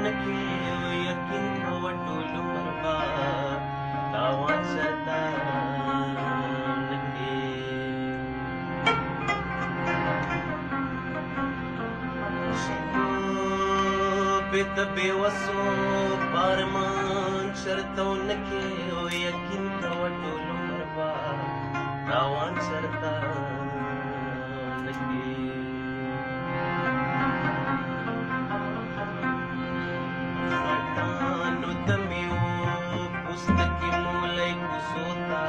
नके यकीन वटुल मरबा दावा चलता नके बेत बेवसो पारमान शर्तो नके यकीन वटुल मरबा दावा चलता नके पुस्तकी मूलय कुसोता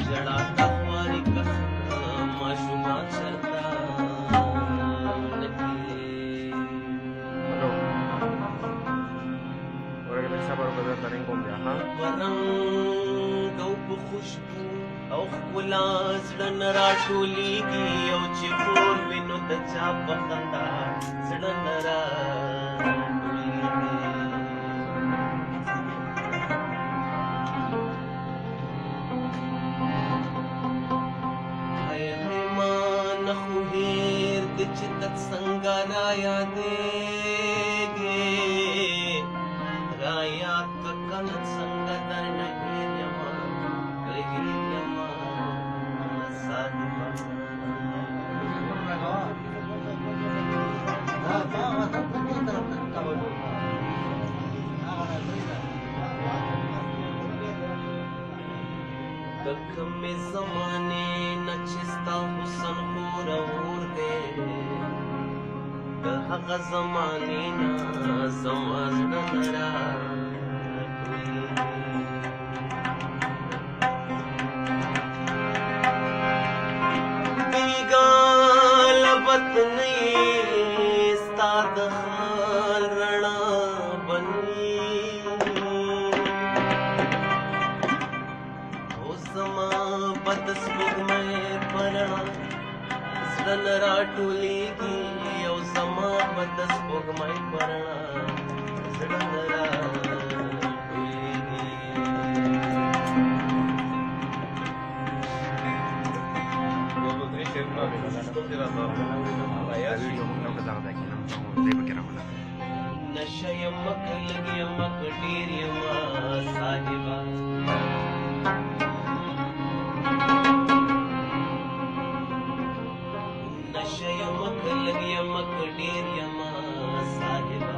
जड़ाता वारी माशुमा चलता ورنگ دو په خوشبو او ښکلا زړه نه راټولېږي او چې کور وي نو د چا په خندا زړه نه راټولېږي هی هی ما نه خو هېر د چې تک څنګه رایادېږې رايات كانت سنگدر نهير يما غير يما صادما كم زمانه نچستا حسن خور اور دے هغه زمانه نا زمانه نرا بیگال وطنی استاد خال رڼا بنی او زما بد سپوږمۍ پرڼا زړه نه راټولېږي او زما بد سپوږمۍ پرڼا زړه نه راټولېږي نشه یمه که لږ یمه که ډېر یمه صاحبه نشه یمه که لږ یمه که ډېر یمه صاحبه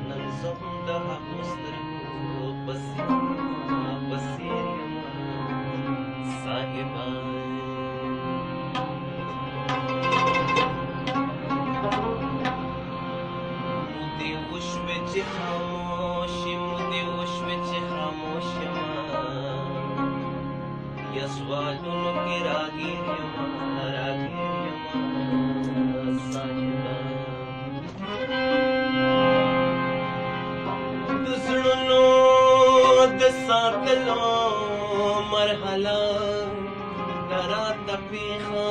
نن زه هم د هغو سترګو په څېر یمه صاحبه چې خاموش مودې وشوې چې خاموش یمه یا سوالونو کې راګیر یمه صاحبه د زړونو د ساتلو مرحله راته پېښه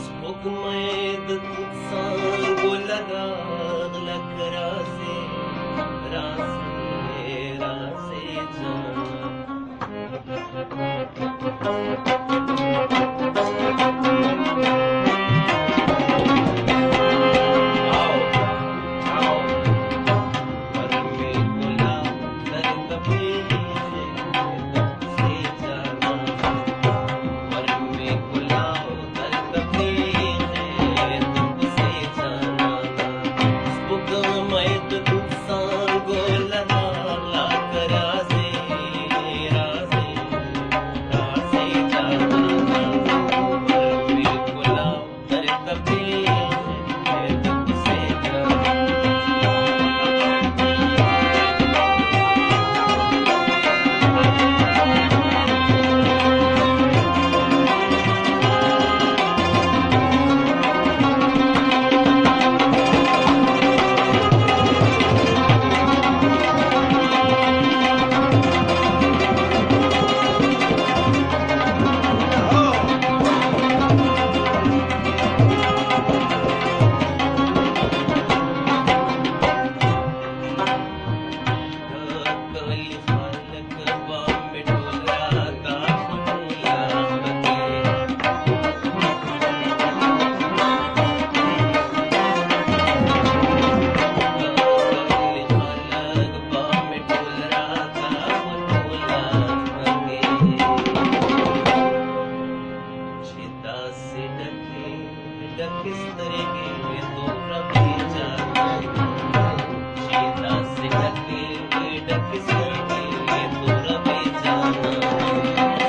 سپوږمۍ د توت څانګو لراغله که راځې my गे तो रवि जाना शीला से ढके ढक सके तो रवि जाना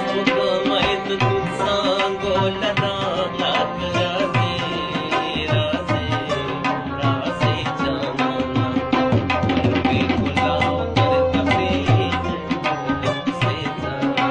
सुगमैत तू सांगो लना लाग राजे राजे राजे जाना भी गुलाब कर कभी से जाना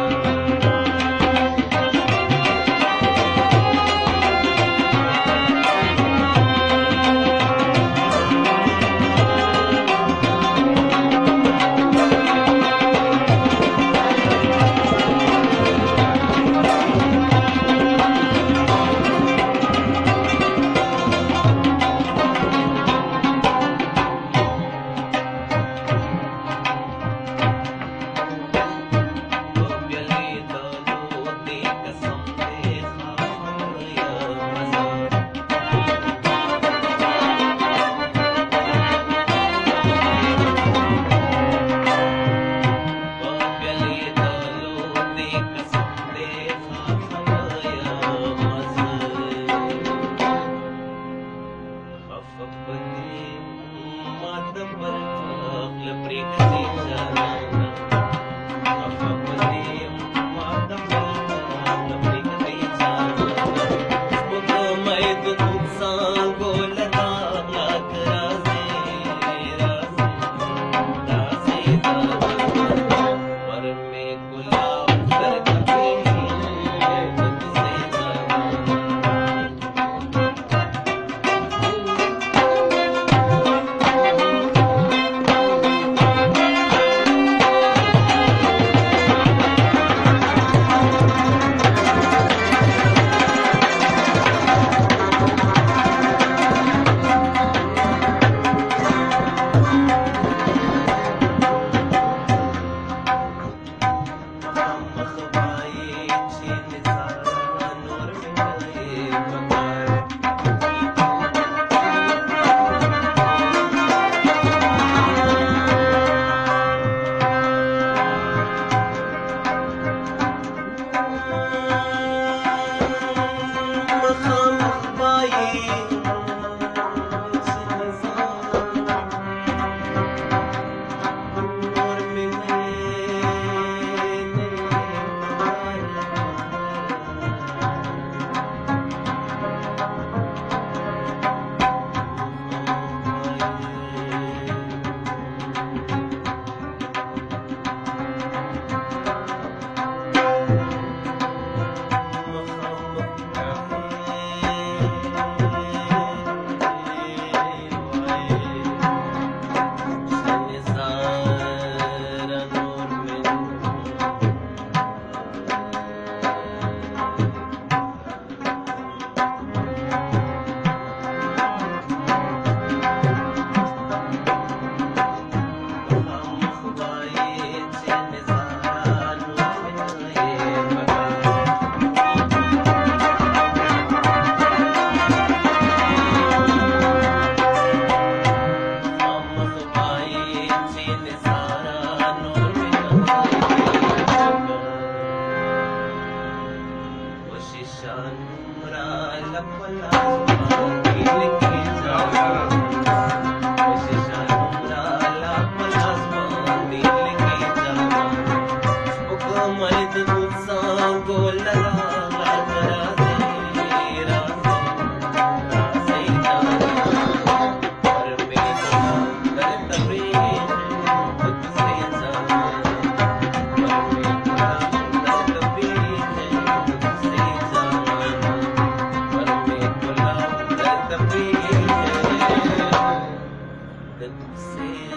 Say